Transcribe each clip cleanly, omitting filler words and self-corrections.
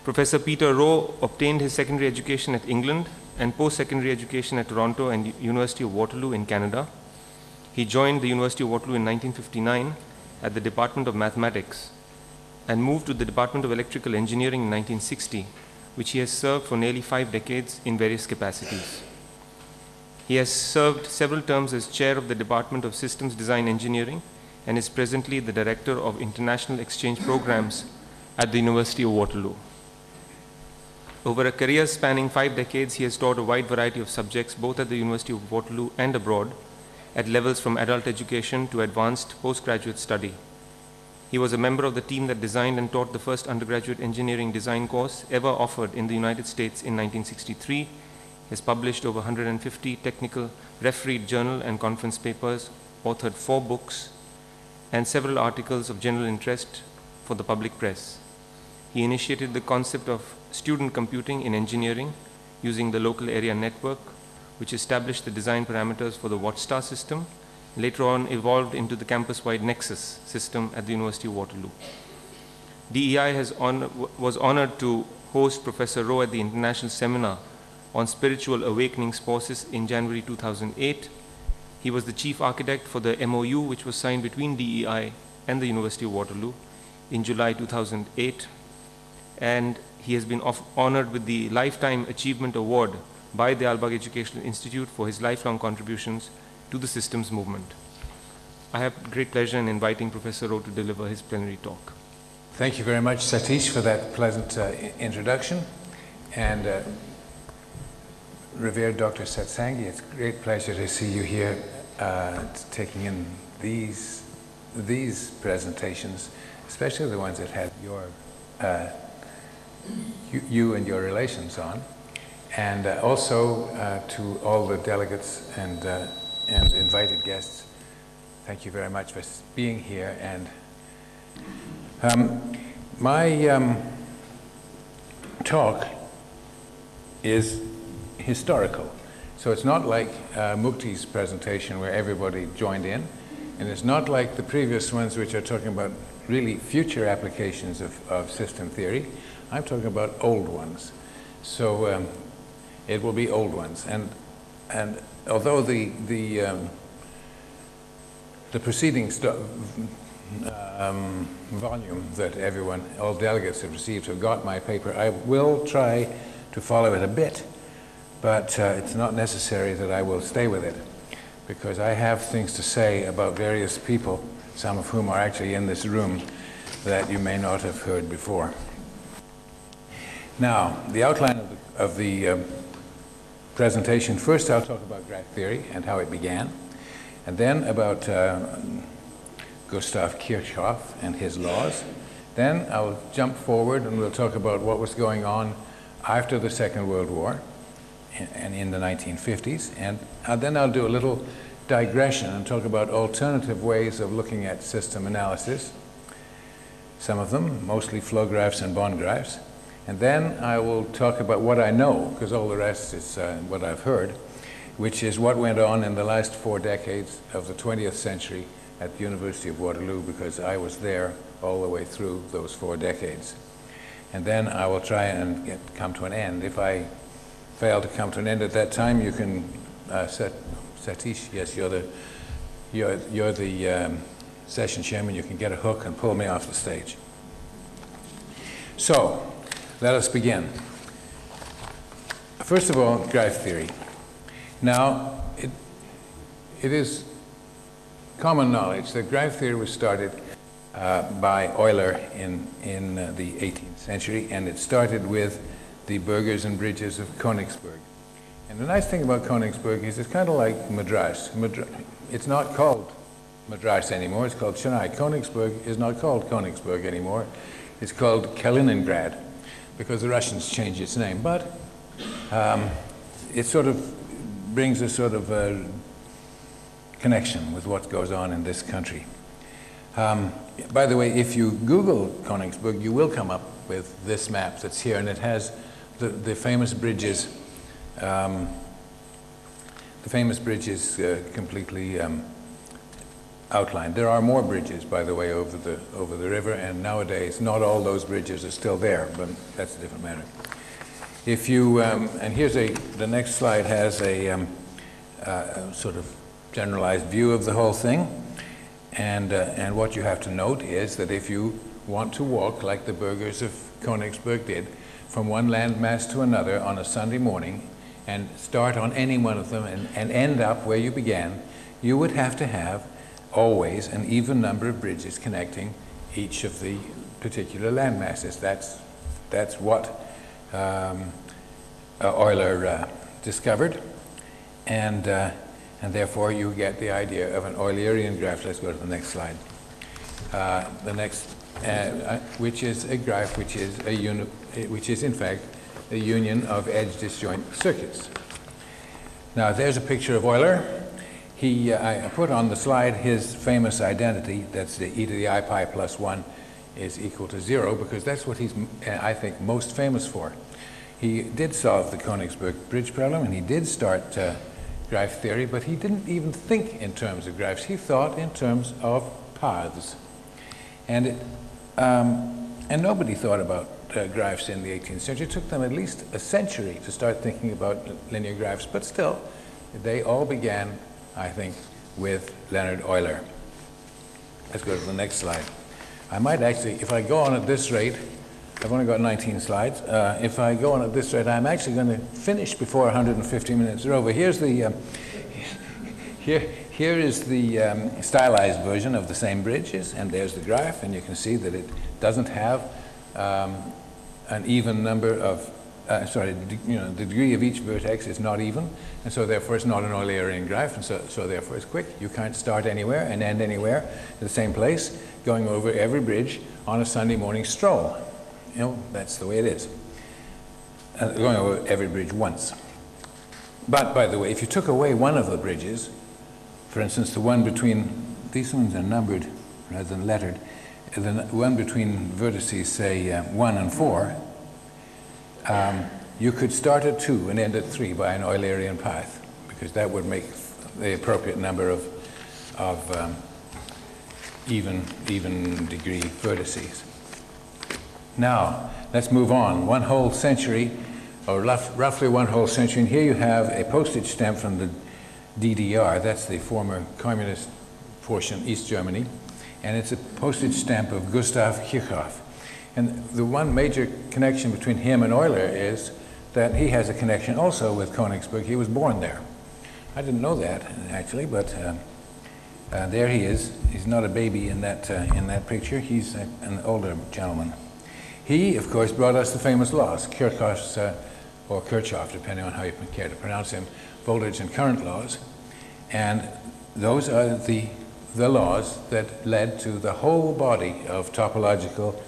Professor Peter Rowe obtained his secondary education at England and post-secondary education at Toronto and University of Waterloo in Canada. He joined the University of Waterloo in 1959 at the Department of Mathematics and moved to the Department of Electrical Engineering in 1960, which he has served for nearly 5 decades in various capacities. He has served several terms as chair of the Department of Systems Design Engineering and is presently the Director of International Exchange Programs at the University of Waterloo. Over a career spanning 5 decades, he has taught a wide variety of subjects both at the University of Waterloo and abroad at levels from adult education to advanced postgraduate study. He was a member of the team that designed and taught the first undergraduate engineering design course ever offered in the United States in 1963. He has published over 150 technical refereed journal and conference papers, authored 4 books, and several articles of general interest for the public press. He initiated the concept of student computing in engineering using the local area network, which established the design parameters for the Watchstar system, later on evolved into the campus-wide Nexus system at the University of Waterloo. DEI was honored to host Professor Rowe at the International Seminar on Spiritual Awakenings Forces in January 2008. He was the chief architect for the MOU, which was signed between DEI and the University of Waterloo in July 2008. And he has been honored with the Lifetime Achievement Award by the Albag Educational Institute for his lifelong contributions to the systems movement. I have great pleasure in inviting Professor Rowe to deliver his plenary talk. Thank you very much, Satish, for that pleasant introduction. And revered Dr. Satsangi, it's a great pleasure to see you here taking in these presentations, especially the ones that had you and your relations on. And also to all the delegates and invited guests, thank you very much for being here. And my talk is historical. So it's not like Mukti's presentation where everybody joined in, and it's not like the previous ones which are talking about really future applications of system theory. I'm talking about old ones. So it will be old ones. And although the preceding volume that all delegates have received have got my paper, I will try to follow it a bit, but it's not necessary that I will stay with it, because I have things to say about various people, some of whom are actually in this room, that you may not have heard before. Now, the outline of the presentation. First, I'll talk about graph theory and how it began, and then about Gustav Kirchhoff and his laws. Then I'll jump forward and we'll talk about what was going on after the Second World War and in the 1950s. And then I'll do a little digression and talk about alternative ways of looking at system analysis, some of them, mostly flow graphs and bond graphs. And then I will talk about what I know, because all the rest is what I've heard, which is what went on in the last 4 decades of the 20th century at the University of Waterloo, because I was there all the way through those 4 decades. And then I will try and come to an end. If I fail to come to an end at that time, you can, Satish, yes, you're the session chairman, you can get a hook and pull me off the stage. So, let us begin. First of all, graph theory. Now, it is common knowledge that graph theory was started by Euler in the 18th century, and it started with the burghers and bridges of Königsberg. And the nice thing about Königsberg is it's kind of like Madras. It's not called Madras anymore, it's called Chennai. Königsberg is not called Königsberg anymore, it's called Kaliningrad, because the Russians changed its name. But it sort of brings a sort of a connection with what goes on in this country. By the way, if you Google Königsberg, you will come up with this map that's here, and it has the famous bridges, completely outlined. There are more bridges, by the way, over the river, and nowadays not all those bridges are still there, but that's a different matter. If you, and here's the next slide has a sort of generalized view of the whole thing, and what you have to note is that if you want to walk like the burghers of Königsberg did, from one landmass to another on a Sunday morning, and start on any one of them and end up where you began, you would have to have always an even number of bridges connecting each of the particular landmasses. That's what Euler discovered, and therefore you get the idea of an Eulerian graph. Let's go to the next slide. The next, which is a graph which is in fact a union of edge disjoint circuits. Now there's a picture of Euler. I put on the slide his famous identity, that's the e to the I pi plus 1 is equal to 0, because that's what he's, I think, most famous for. He did solve the Königsberg bridge problem, and he did start graph theory, but he didn't even think in terms of graphs. He thought in terms of paths. And nobody thought about graphs in the 18th century. It took them at least a century to start thinking about linear graphs, but still, they all began, I think, with Leonhard Euler. Let's go to the next slide. I might actually, if I go on at this rate, I've only got 19 slides. If I go on at this rate, I'm actually going to finish before 150 minutes are over. Here's the, here is the stylized version of the same bridges, and there's the graph, and you can see that it doesn't have an even number of, the degree of each vertex is not even, and so therefore it's not an Eulerian graph, and so therefore it's quick. You can't start anywhere and end anywhere at the same place, going over every bridge on a Sunday morning stroll. You know, that's the way it is. Going over every bridge once. But, by the way, if you took away one of the bridges, for instance, the one between, these ones are numbered rather than lettered, the one between vertices, say, 1 and 4, you could start at 2 and end at 3 by an Eulerian path, because that would make the appropriate number of even degree vertices. Now, let's move on. One whole century, or roughly one whole century, and here you have a postage stamp from the DDR, that's the former communist portion, East Germany, and it's a postage stamp of Gustav Kirchhoff. And the one major connection between him and Euler is that he has a connection also with Königsberg. He was born there. I didn't know that, actually, but there he is. He's not a baby in that picture. He's an older gentleman. He, of course, brought us the famous laws, Kirchhoff's, or Kirchhoff, depending on how you care to pronounce him, voltage and current laws. And those are the laws that led to the whole body of topological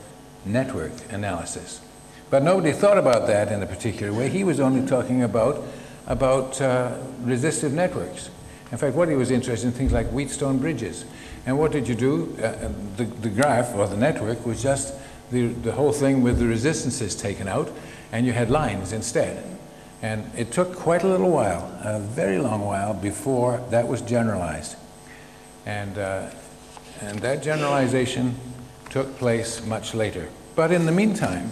network analysis. But nobody thought about that in a particular way. He was only talking about resistive networks. In fact, what he was interested in, things like Wheatstone bridges. And what did you do? The graph, or the network, was just the whole thing with the resistances taken out, and you had lines instead. And it took quite a little while, a very long while, before that was generalized. And that generalization took place much later. But in the meantime,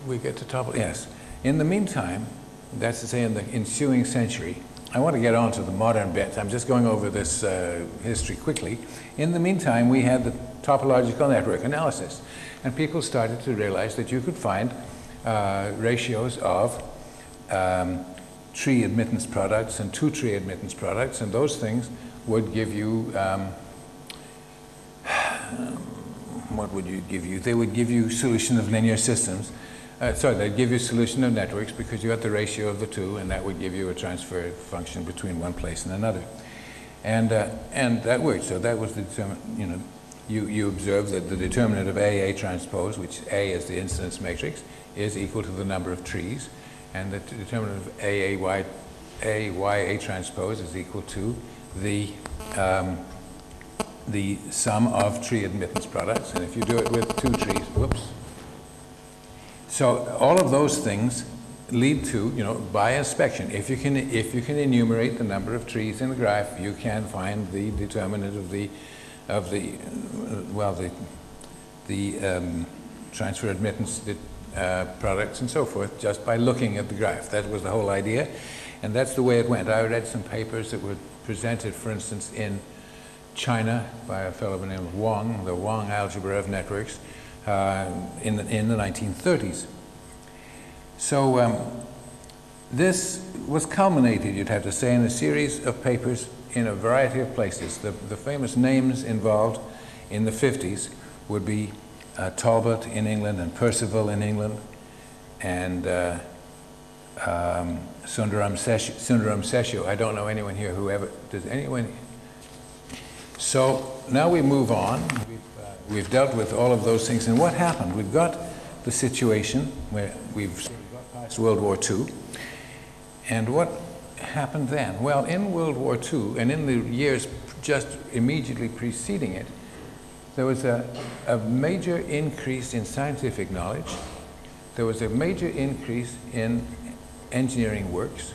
we get to top, yes. In the meantime, that's to say in the ensuing century, I want to get on to the modern bit. I'm just going over this history quickly. In the meantime, we had the topological network analysis, and people started to realize that you could find ratios of tree admittance products and two-tree admittance products, and those things would give you, what would you give you? They would give you solution of linear systems. They'd give you solution of networks because you had the ratio of the two, and that would give you a transfer function between one place and another. And that worked. So that was the determinant, you observe that the determinant of AA transpose, which A is the incidence matrix, is equal to the number of trees, and the determinant of AYA transpose is equal to the sum of tree admittance products. And if you do it with two trees, whoops. So all of those things lead to, by inspection, if you can enumerate the number of trees in the graph, you can find the determinant of the transfer admittance products and so forth, just by looking at the graph. That was the whole idea, and that's the way it went. I read some papers that were presented, for instance, in China by a fellow by the name of Wang, the Wang algebra of networks, in the 1930s. So this was culminated, you'd have to say, in a series of papers in a variety of places. The famous names involved in the 50s would be Talbot in England and Percival in England, and Sundaram Seshu. I don't know anyone here who ever, does anyone? So now we move on. We've dealt with all of those things, and what happened? We've got the situation where we've got past World War II, and what happened then? Well, in World War II, and in the years just immediately preceding it, there was a major increase in scientific knowledge. There was a major increase in engineering works.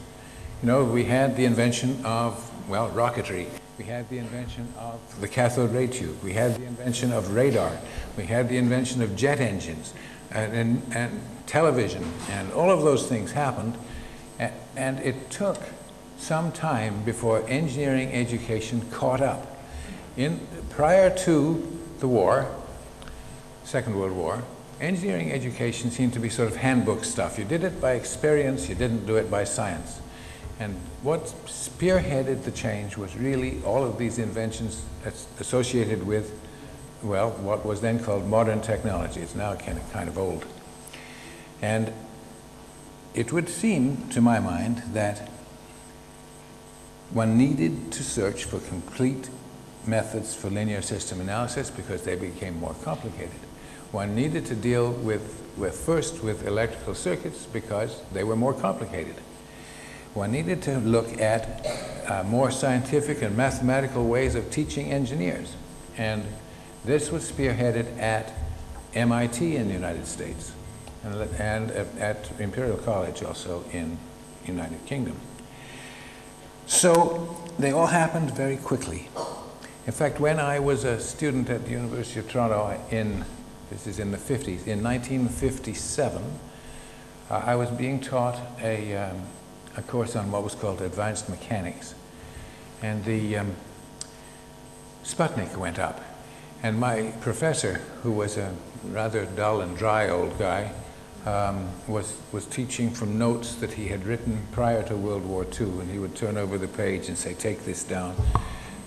We had the invention of, well, rocketry. We had the invention of the cathode ray tube. We had the invention of radar. We had the invention of jet engines and television. And all of those things happened. And it took some time before engineering education caught up. Prior to the war, Second World War, engineering education seemed to be sort of handbook stuff. You did it by experience, you didn't do it by science. And what spearheaded the change was really all of these inventions associated with, well, what was then called modern technology. It's now kind of old. And it would seem, to my mind, that one needed to search for complete methods for linear system analysis because they became more complicated. One needed to deal first with electrical circuits because they were more complicated. One needed to look at more scientific and mathematical ways of teaching engineers. And this was spearheaded at MIT in the United States and at Imperial College also in the United Kingdom. So they all happened very quickly. In fact, when I was a student at the University of Toronto this is in the 50s, in 1957, I was being taught a course on what was called advanced mechanics. And the Sputnik went up. And my professor, who was a rather dull and dry old guy, was teaching from notes that he had written prior to World War II. And he would turn over the page and say, take this down.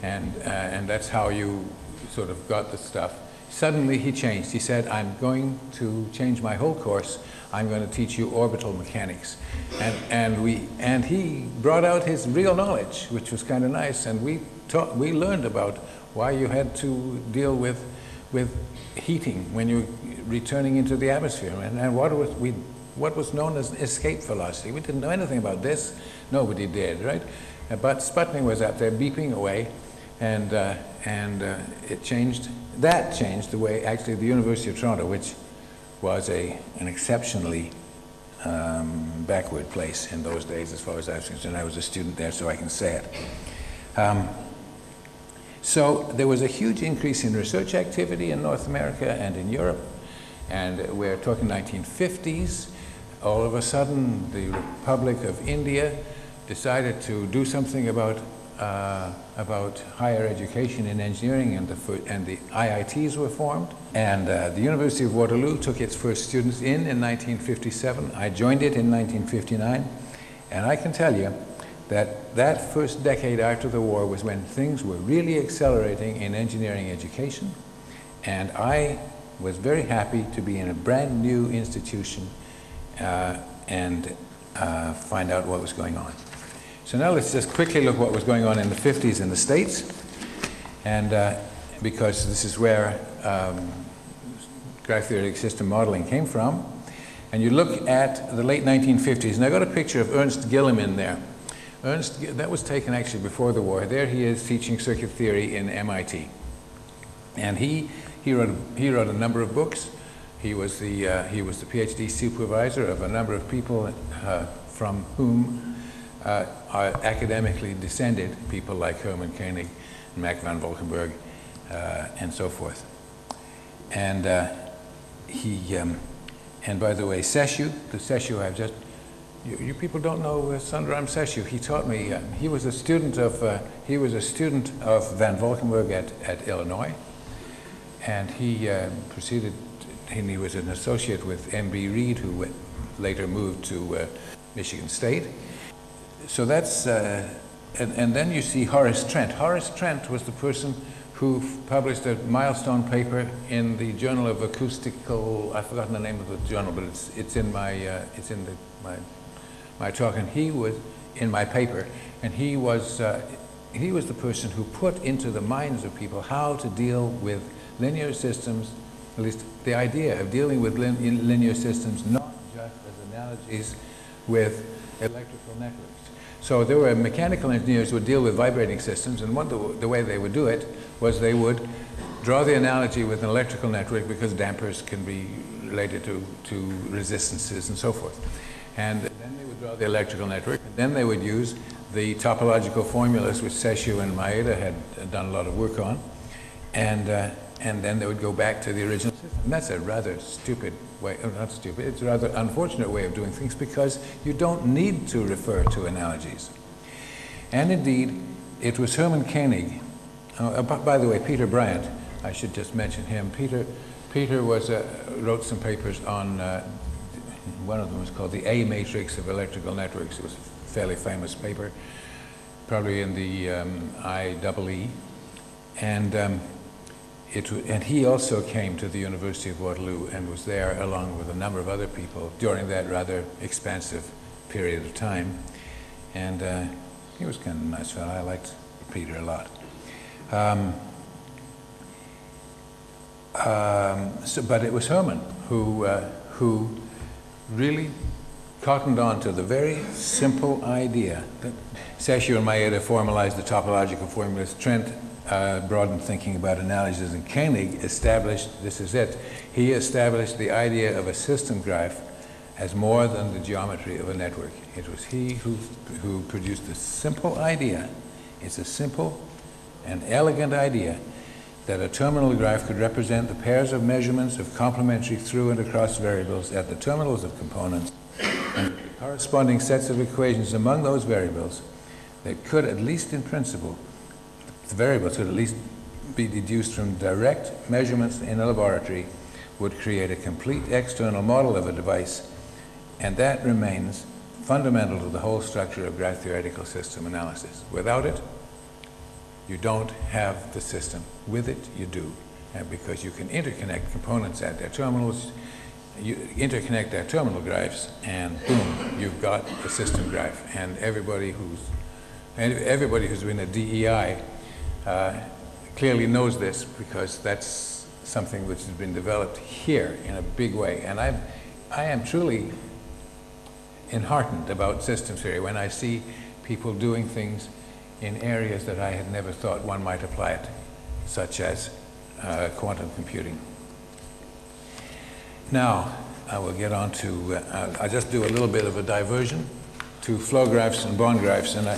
And that's how you sort of got the stuff. Suddenly he changed. He said, I'm going to change my whole course. I'm going to teach you orbital mechanics. And he brought out his real knowledge, which was kind of nice. And we learned about why you had to deal with heating when you're returning into the atmosphere, and what was known as escape velocity. We didn't know anything about this. Nobody did, right? But Sputnik was up there beeping away, and it changed. That changed the way, actually, the University of Toronto, which was an exceptionally backward place in those days as far as I was concerned. I was a student there, so I can say it. So there was a huge increase in research activity in North America and in Europe, and we're talking 1950s. All of a sudden, the Republic of India decided to do something about higher education in engineering, and the IITs were formed. And the University of Waterloo took its first students in 1957. I joined it in 1959, and I can tell you that first decade after the war was when things were really accelerating in engineering education, and I was very happy to be in a brand new institution and find out what was going on. So now let's just quickly look what was going on in the 50s in the States, and because this is where graph theoretic system modeling came from. And you look at the late 1950s, and I got a picture of Ernst Gilliam in there. That was taken actually before the war. There he is teaching circuit theory in MIT. And he wrote a number of books. He was the PhD supervisor of a number of people from whom are academically descended, people like Hermann Koenig, Max van Valkenburg, and so forth. And and by the way, Seshu, the Seshu I've just, you people don't know Sundaram Seshu. He taught me, he was a student of Van Valkenburg at Illinois, and he proceeded, and he was an associate with M.B. Reed, who later moved to Michigan State. So that's, and then you see Horace Trent. Horace Trent was the person who published a milestone paper in the Journal of Acoustical, I've forgotten the name of the journal, but it's in my my talk, and he was in my paper, and he was the person who put into the minds of people how to deal with linear systems, at least the idea of dealing with linear systems, not just as analogies with electrical networks. So there were mechanical engineers who would deal with vibrating systems, and the way they would do it was they would draw the analogy with an electrical network, because dampers can be related to resistances and so forth. And then they would draw the electrical network, and then they would use the topological formulas which Seshu and Maeda had done a lot of work on, and then they would go back to the original system. And that's a rather stupid way, not stupid, it's a rather unfortunate way of doing things, because you don't need to refer to analogies. And indeed, it was Hermann Koenig, by the way, Peter Bryant, I should just mention him. Peter was, wrote some papers on, one of them was called The A Matrix of Electrical Networks. It was a fairly famous paper, probably in the IEE. And he also came to the University of Waterloo and was there along with a number of other people during that rather expansive period of time. And he was kind of a nice fellow. I liked Peter a lot. But it was Hermann who really cottoned on to the very simple idea that Seshu and Maeda formalized the topological formulas. Trent broadened thinking about analogies, and Koenig established, this is it, he established the idea of a system graph as more than the geometry of a network. It was he who produced the simple idea. It's a simple and elegant idea that a terminal graph could represent the pairs of measurements of complementary through and across variables at the terminals of components, and the corresponding sets of equations among those variables that could, at least in principle, the variables could at least be deduced from direct measurements in a laboratory, would create a complete external model of a device, and that remains fundamental to the whole structure of graph theoretical system analysis. Without it, you don't have the system. With it, you do. And because you can interconnect components at their terminals, you interconnect their terminal graphs, and boom, you've got a system graph. And everybody who's been a DEI clearly knows this, because that's something which has been developed here in a big way. And I am truly enheartened about system theory when I see people doing things in areas that I had never thought one might apply it, such as quantum computing. Now, I will get on to, I'll just do a little bit of a diversion to flow graphs and bond graphs. And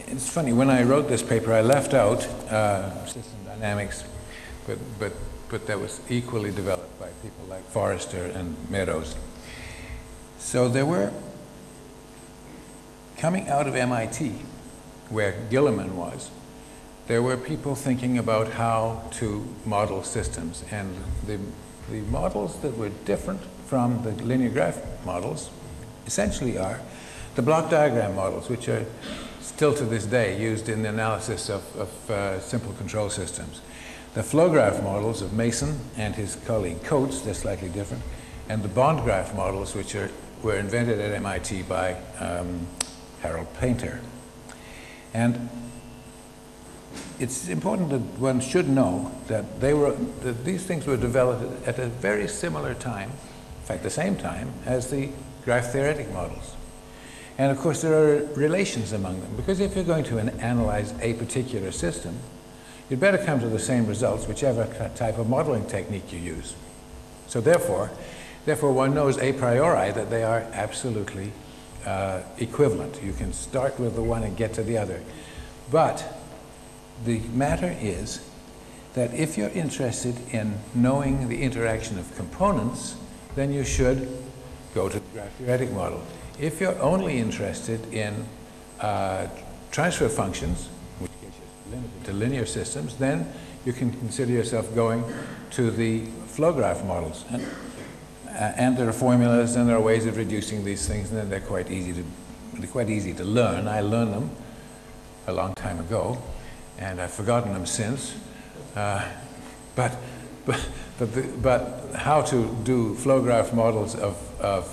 it's funny, when I wrote this paper, I left out system dynamics, but that was equally developed by people like Forrester and Meadows. So there were, coming out of MIT, where Gilliam was, there were people thinking about how to model systems, and the models that were different from the linear graph models essentially are the block diagram models, which are still to this day used in the analysis of simple control systems. The flow graph models of Mason and his colleague Coates, they're slightly different, and the bond graph models, which were invented at MIT by Harold Painter. And it's important that one should know that these things were developed at a very similar time, in fact the same time, as the graph theoretic models. And of course there are relations among them, because if you're going to analyze a particular system, you'd better come to the same results whichever type of modeling technique you use. So therefore one knows a priori that they are absolutely equivalent. You can start with the one and get to the other. But the matter is that if you're interested in knowing the interaction of components, then you should go to the graph theoretic model. If you're only interested in transfer functions, which is limited to linear systems, then you can consider yourself going to the flow graph models. And there are formulas and there are ways of reducing these things, and they're quite easy to learn. I learned them a long time ago, and I've forgotten them since. But how to do flow graph models of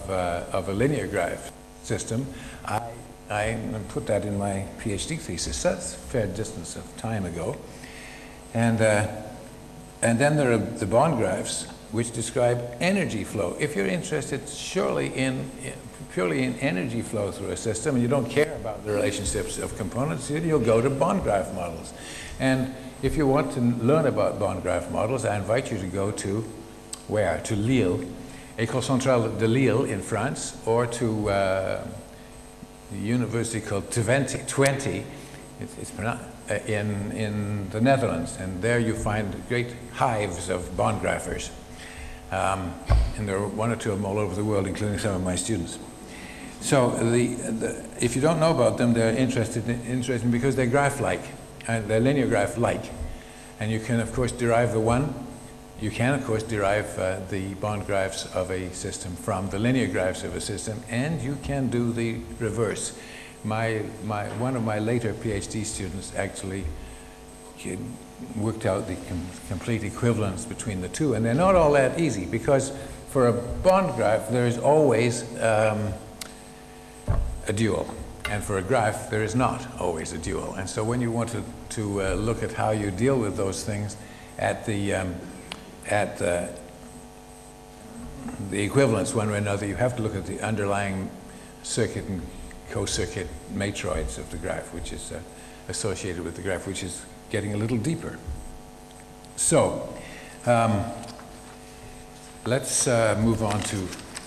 a linear graph system, I put that in my PhD thesis. That's a fair distance of time ago. And then there are the bond graphs, which describe energy flow. If you're interested purely in energy flow through a system, and you don't care about the relationships of components, you'll go to bond graph models. And if you want to learn about bond graph models, I invite you to go to where? To Lille, École Centrale de Lille in France, or to the university called Twente, in the Netherlands. And there you find great hives of bond graphers. And there are one or two of them all over the world, including some of my students. So if you don't know about them, they're interesting because they're graph-like, and they're linear graph-like. And you can, of course, derive the bond graphs of a system from the linear graphs of a system, and you can do the reverse. One of my later PhD students actually worked out the complete equivalence between the two, and they're not all that easy, because for a bond graph there is always a dual, and for a graph there is not always a dual. And so when you want to look at how you deal with those things at the equivalence one way or another, you have to look at the underlying circuit and co-circuit matroids of the graph, which is associated with the graph, which is getting a little deeper. So let's move on to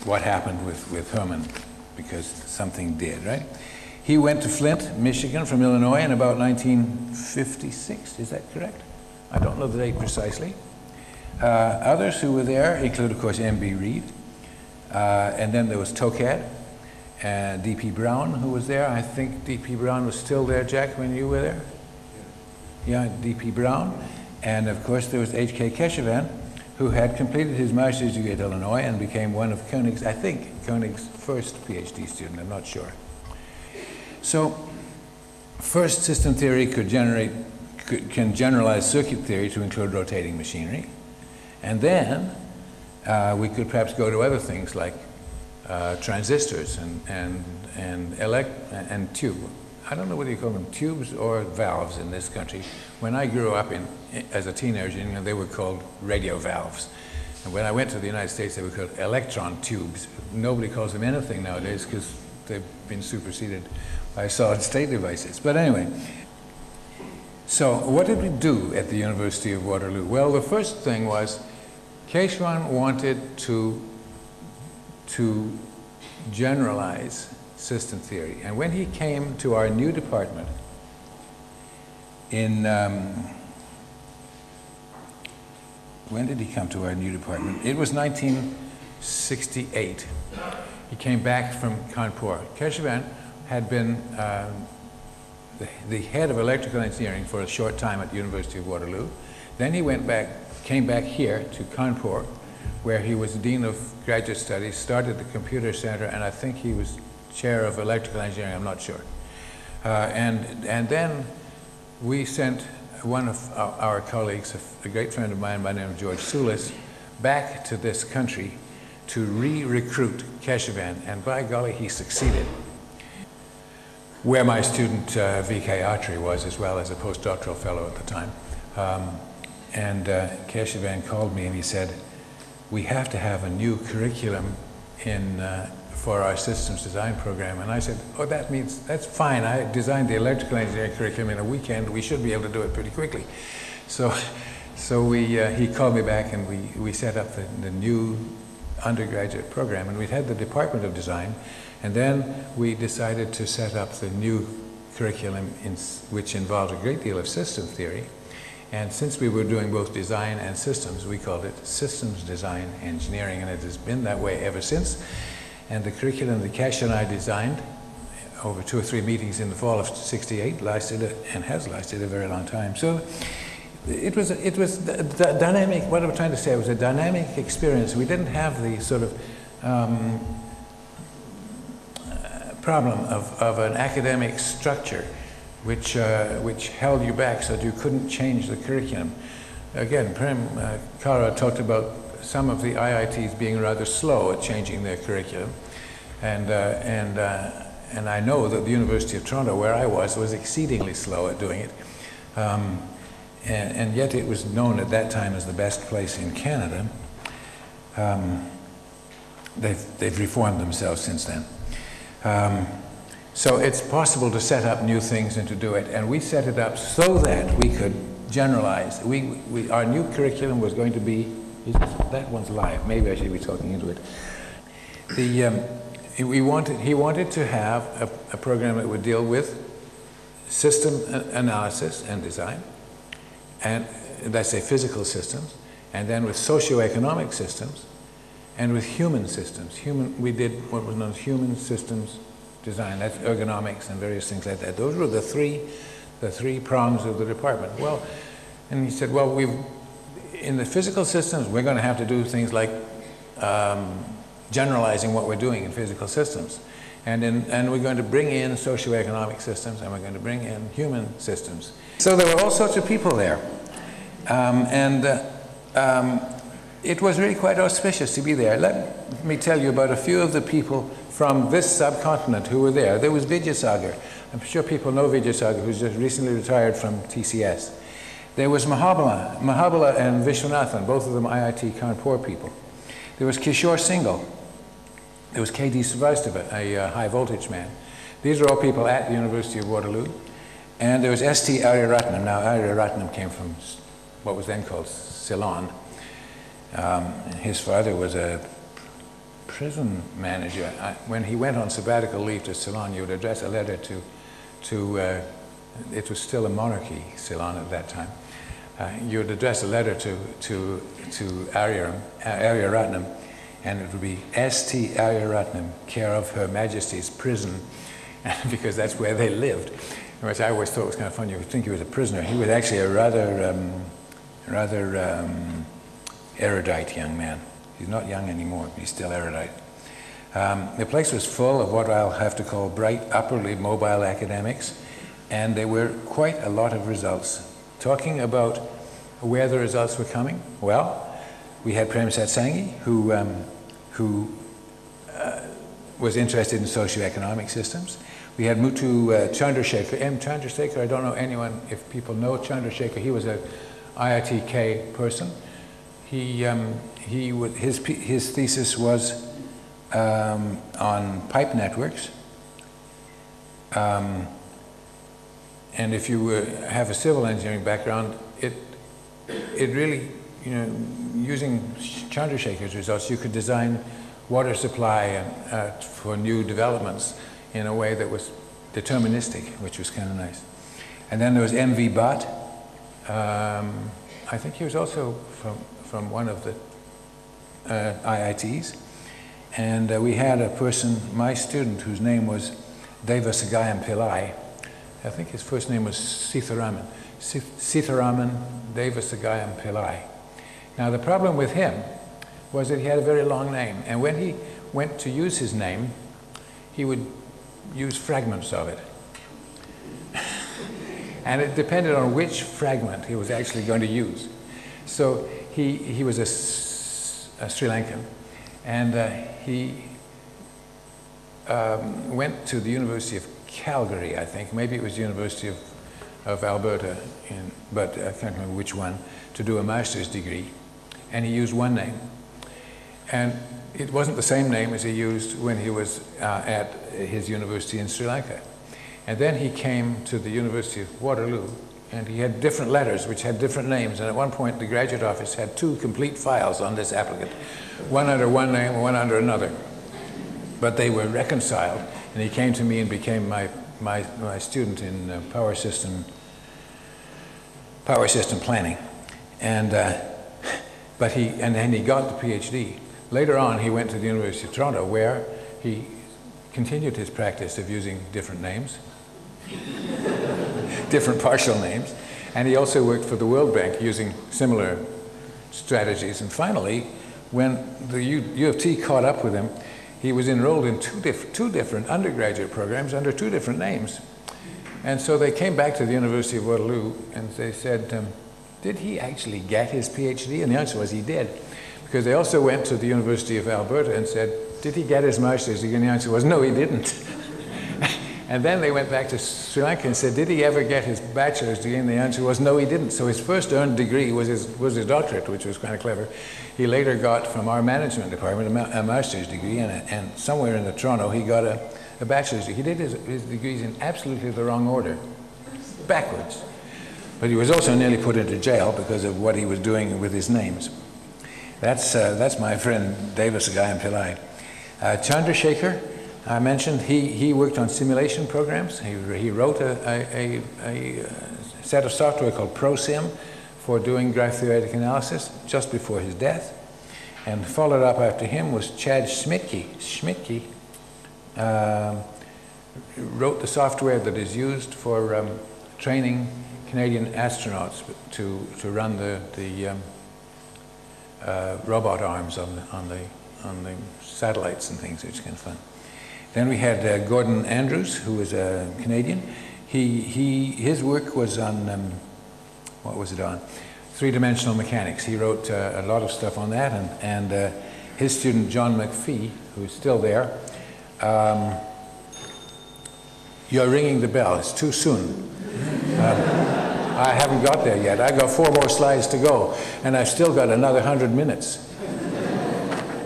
what happened with Herman, because something did, right? He went to Flint, Michigan from Illinois in about 1956, is that correct? I don't know the date precisely. Others who were there include, of course, M.B. Reed, and then there was Tokad, and D.P. Brown, who was there. I think D.P. Brown was still there, Jack, when you were there? Yeah, D.P. Brown. And of course there was H.K. Keshavan, who had completed his master's degree at Illinois and became one of Koenig's first PhD student, I'm not sure. So first, system theory can generalize circuit theory to include rotating machinery. And then we could perhaps go to other things like transistors and tube. I don't know whether you call them tubes or valves in this country. When I grew up as a teenager, they were called radio valves. And when I went to the United States, they were called electron tubes. Nobody calls them anything nowadays because they've been superseded by solid-state devices. But anyway, so what did we do at the University of Waterloo? Well, the first thing was Keshavan wanted to generalize system theory. And when he came to our new department when did he come to our new department? It was 1968. He came back from Kanpur. Keshavan had been the head of electrical engineering for a short time at the University of Waterloo. Then he came back here to Kanpur, where he was Dean of Graduate Studies, started the Computer Center, and I think he was chair of electrical engineering, I'm not sure. And then we sent one of our colleagues, a great friend of mine by the name of George Soulis, back to this country to re-recruit Keshavan, and by golly, he succeeded. Where my student V.K. Atri was, as well as a postdoctoral fellow at the time. Keshavan called me and he said, we have to have a new curriculum for our systems design program. And I said, oh, that's fine. I designed the electrical engineering curriculum in a weekend. We should be able to do it pretty quickly. So So he called me back, and we set up the new undergraduate program, and we'd had the Department of Design, and then we decided to set up the new curriculum which involved a great deal of system theory. And since we were doing both design and systems, we called it Systems Design Engineering, and it has been that way ever since. And the curriculum that Cash and I designed over 2 or 3 meetings in the fall of '68 lasted and has lasted a very long time. So it was dynamic. What I'm trying to say, it was a dynamic experience. We didn't have the sort of problem of an academic structure which held you back so that you couldn't change the curriculum. Again, Prem Kara talked about some of the IITs being rather slow at changing their curriculum, and I know that the University of Toronto, where I was exceedingly slow at doing it, and yet it was known at that time as the best place in Canada. They've reformed themselves since then. So it's possible to set up new things and to do it, and we set it up so that we could generalize. Our new curriculum was going to be, that one's live, maybe I should be talking into it. He wanted to have a program that would deal with system analysis and design, and let's say physical systems, and then with socioeconomic systems, and with human systems. We did what was known as human systems design. That's ergonomics and various things like that. Those were the three prongs of the department. Well, and he said, well, in the physical systems, we're going to have to do things like generalizing what we're doing in physical systems. And we're going to bring in socioeconomic systems, and we're going to bring in human systems. So there were all sorts of people there. It was really quite auspicious to be there. Let me tell you about a few of the people from this subcontinent who were there. There was Vidyasagar. I'm sure people know Vidyasagar, who's just recently retired from TCS. There was Mahabala and Vishwanathan, both of them IIT Kanpur people. There was Kishore Singhal. There was K.D. Srivastava, a high voltage man. These are all people at the University of Waterloo. And there was S.T. Aryaratnam. Now, Aryaratnam came from what was then called Ceylon. His father was a prison manager. When he went on sabbatical leave to Ceylon, you would address a letter to it was still a monarchy, Ceylon at that time. You would address a letter to Aryaratnam, and it would be S.T. Aryaratnam, care of Her Majesty's prison, because that's where they lived. Which I always thought was kind of funny. You would think he was a prisoner. He was actually a rather erudite young man. He's not young anymore, but he's still erudite. The place was full of what I'll have to call bright, upperly mobile academics, and there were quite a lot of results. Talking about where the results were coming, well, we had Prem Satsanghi, who was interested in socioeconomic systems. We had Muthu Chandrasekhar. M. Chandrasekhar, I don't know anyone, if people know Chandrasekhar, he was an IITK person. His thesis was on pipe networks. And if you have a civil engineering background, it really, using Chandrasekhar's results, you could design water supply for new developments in a way that was deterministic, which was kind of nice. And then there was M.V. Bhatt. I think he was also from one of the IITs. And we had a person, my student, whose name was Devasagayam Pillai. I think his first name was Sitharaman. Sitharaman Devasagayam Pillai. Now the problem with him was that he had a very long name, and when he went to use his name, he would use fragments of it. And it depended on which fragment he was actually going to use. So he was a Sri Lankan, and he went to the University of Calgary, I think. Maybe it was the University of Alberta, but I can't remember which one, to do a master's degree. And he used one name. And it wasn't the same name as he used when he was at his university in Sri Lanka. And then he came to the University of Waterloo, and he had different letters which had different names, and at one point the graduate office had 2 complete files on this applicant, one under one name and one under another. But they were reconciled, and he came to me and became my student in power system planning. And then he got the PhD. Later on, he went to the University of Toronto, where he continued his practice of using different names, different partial names, and he also worked for the World Bank using similar strategies. And finally, when the U of T caught up with him, he was enrolled in two different undergraduate programs under 2 different names. And so they came back to the University of Waterloo and they said, did he actually get his PhD? And the answer was he did. Because they also went to the University of Alberta and said, did he get his master's degree? And the answer was no, he didn't. And then they went back to Sri Lanka and said, did he ever get his bachelor's degree? And the answer was no, he didn't. So his first earned degree was his doctorate, which was kind of clever. He later got from our management department a master's degree, and somewhere in Toronto he got a bachelor's degree. He did his degrees in absolutely the wrong order, backwards. But he was also nearly put into jail because of what he was doing with his names. That's my friend Davis Agayam Pillai. Chandrasekhar, I mentioned, he worked on simulation programs. He wrote a set of software called ProSim for doing graph theoretic analysis just before his death. And followed up after him was Chad Schmidtke. Schmidtke wrote the software that is used for training Canadian astronauts to run the robot arms on the satellites and things, which is kind of fun. Then we had Gordon Andrews, who was a Canadian. His work was on, what was it on? 3-dimensional mechanics. He wrote a lot of stuff on that, and his student John McPhee, who's still there. You're ringing the bell, it's too soon. I haven't got there yet. I've got 4 more slides to go, and I've still got another 100 minutes.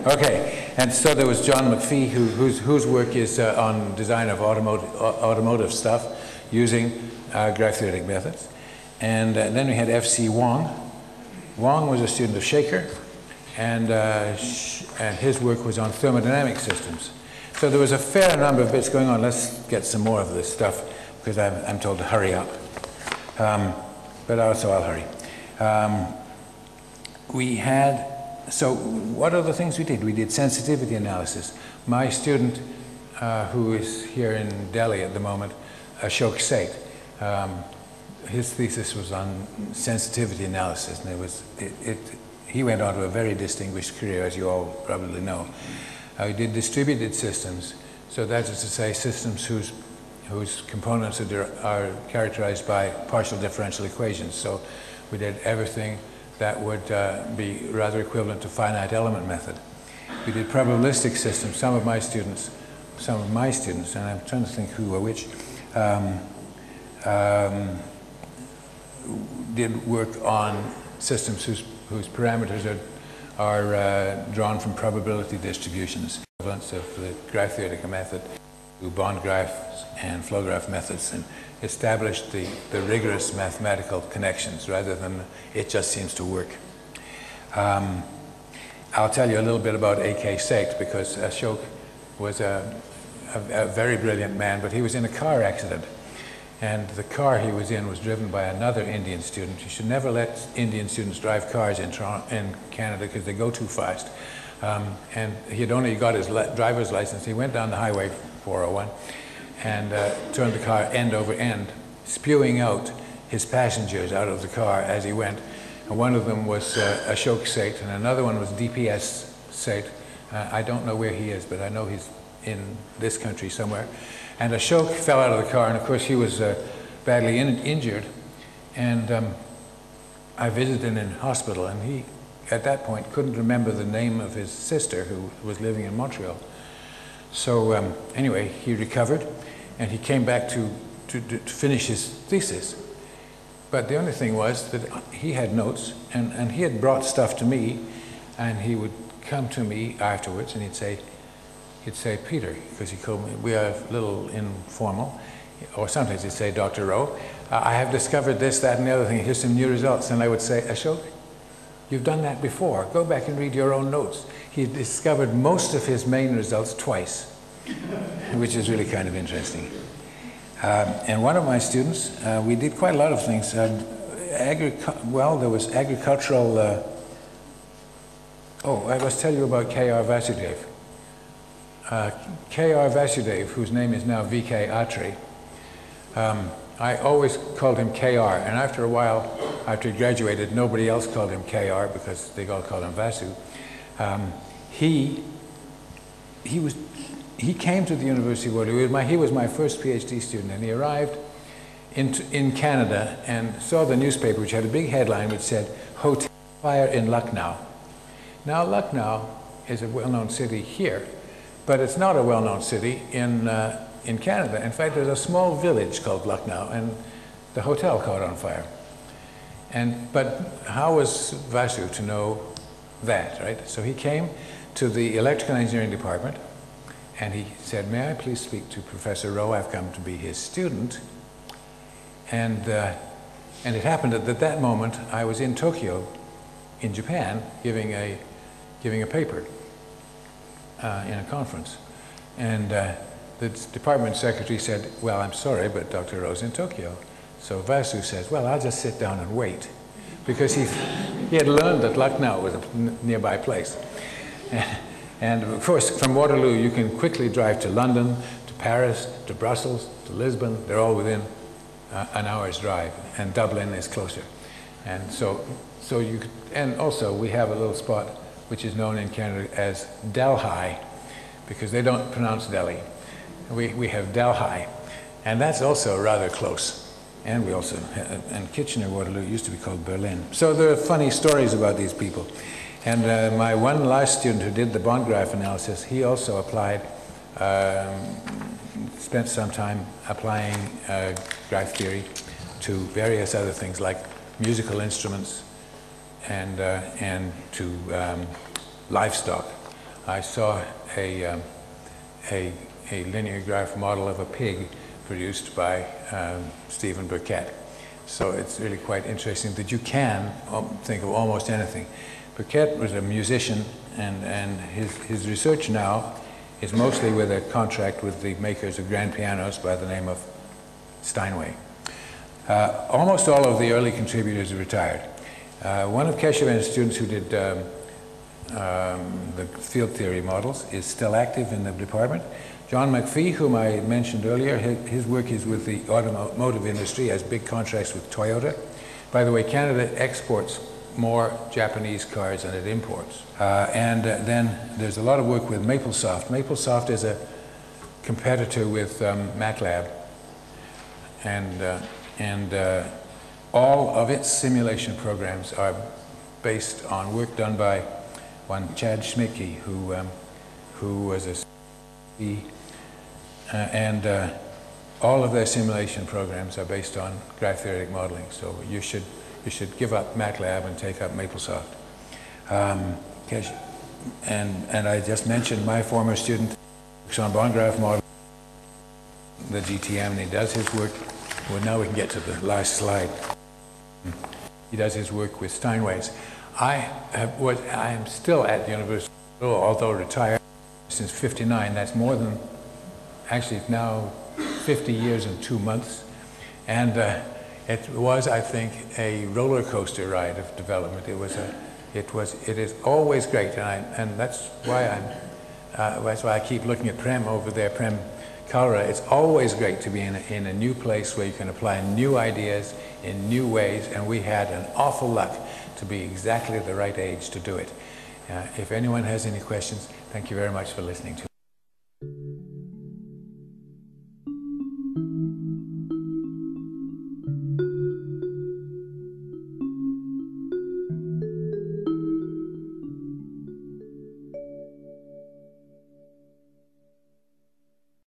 Okay, and so there was John McPhee, whose work is on design of automotive stuff using graph theoretic methods. And then we had F.C. Wong. Wong was a student of Shaker, and his work was on thermodynamic systems. So there was a fair number of bits going on. Let's get some more of this stuff, because I'm told to hurry up. But also I'll hurry. So what are the things we did? We did sensitivity analysis. My student, who is here in Delhi at the moment, Ashoks, his thesis was on sensitivity analysis, and he went on to a very distinguished career, as you all probably know. We did distributed systems, so that is to say systems whose components are characterized by partial differential equations. So we did everything that would be rather equivalent to finite element method. We did probabilistic systems. Some of my students, and I'm trying to think who were which, did work on systems whose parameters are drawn from probability distributions, equivalents of the graph theoretic method to bond graphs and flow graph methods, and established the rigorous mathematical connections rather than it just seems to work. I'll tell you a little bit about A.K. Seth, because Ashok was a very brilliant man, but he was in a car accident. And the car he was in was driven by another Indian student. You should never let Indian students drive cars in Canada because they go too fast. And he had only got his driver's license. He went down the highway 401 and turned the car end over end, spewing out his passengers out of the car as he went. And one of them was Ashok Seth, and another one was DPS Seth. I don't know where he is, but I know he's in this country somewhere. And Ashok fell out of the car, and of course he was badly injured. And I visited him in hospital, and he, at that point, couldn't remember the name of his sister, who was living in Montreal. So anyway, he recovered, and he came back to finish his thesis. But the only thing was that he had notes, and he had brought stuff to me, and he would come to me afterwards, and he'd say, Peter, because he called me, we are a little informal, or sometimes he'd say, Dr. Rowe, I have discovered this, that, and the other thing. Here's some new results. And I would say, Ashok, you've done that before. Go back and read your own notes. He discovered most of his main results twice, which is really kind of interesting. And one of my students, we did quite a lot of things. Well, there was agricultural... I must tell you about K.R. Vasudev. K.R. Vasudev, whose name is now V.K. Atri, I always called him K.R., and after a while, after he graduated, nobody else called him K.R. because they all called him Vasu. He came to the University of Waterloo. He was my first PhD student, and he arrived in Canada and saw the newspaper, which had a big headline which said, "Hotel Fire in Lucknow." Now, Lucknow is a well-known city here, but it's not a well-known city in Canada. In fact, there's a small village called Lucknow, and the hotel caught on fire. But how was Vasu to know that, right? So he came to the electrical engineering department, and he said, "May I please speak to Professor Rowe? I've come to be his student." And it happened that at that moment I was in Tokyo, in Japan, giving a paper in a conference. And the department secretary said, "Well, I'm sorry, but Dr. Rowe's in Tokyo." So Vasu says, "Well, I'll just sit down and wait," because he had learned that Lucknow was a nearby place. And of course, from Waterloo, you can quickly drive to London, to Paris, to Brussels, to Lisbon. They're all within an hour's drive, and Dublin is closer. And so you could, and also we have a little spot which is known in Canada as Delhi, because they don't pronounce Delhi. We have Delhi, and that's also rather close. And we also, and Kitchener-Waterloo used to be called Berlin. So there are funny stories about these people. And my one last student who did the bond graph analysis, he also applied, spent some time applying graph theory to various other things like musical instruments and to livestock. I saw a linear graph model of a pig produced by Stephen Burkett. So it's really quite interesting that you can think of almost anything. Burkett was a musician, and his research now is mostly with a contract with the makers of grand pianos by the name of Steinway. Almost all of the early contributors are retired. One of Keshavan's students who did the field theory models is still active in the department. John McPhee, whom I mentioned earlier, his work is with the automotive industry, has big contracts with Toyota. By the way, Canada exports more Japanese cars than it imports. And then there's a lot of work with MapleSoft. MapleSoft is a competitor with MATLAB. And all of its simulation programs are based on work done by one Chad Schmidtke, who was a all of their simulation programs are based on graph theoretic modeling. So you should give up MATLAB and take up MapleSoft. And I just mentioned my former student works on bond graph model, the GTM, and he does his work. Well, now we can get to the last slide. He does his work with Steinways. I am still at the University of Waterloo, although retired since '59. That's more than, actually now 50 years and 2 months. And it was, I think, a roller coaster ride of development. It is always great, and that's why I keep looking at Prem over there, Prem Kalra. It's always great to be in a new place where you can apply new ideas in new ways, and we had an awful luck to be exactly the right age to do it. If anyone has any questions, thank you very much for listening to me.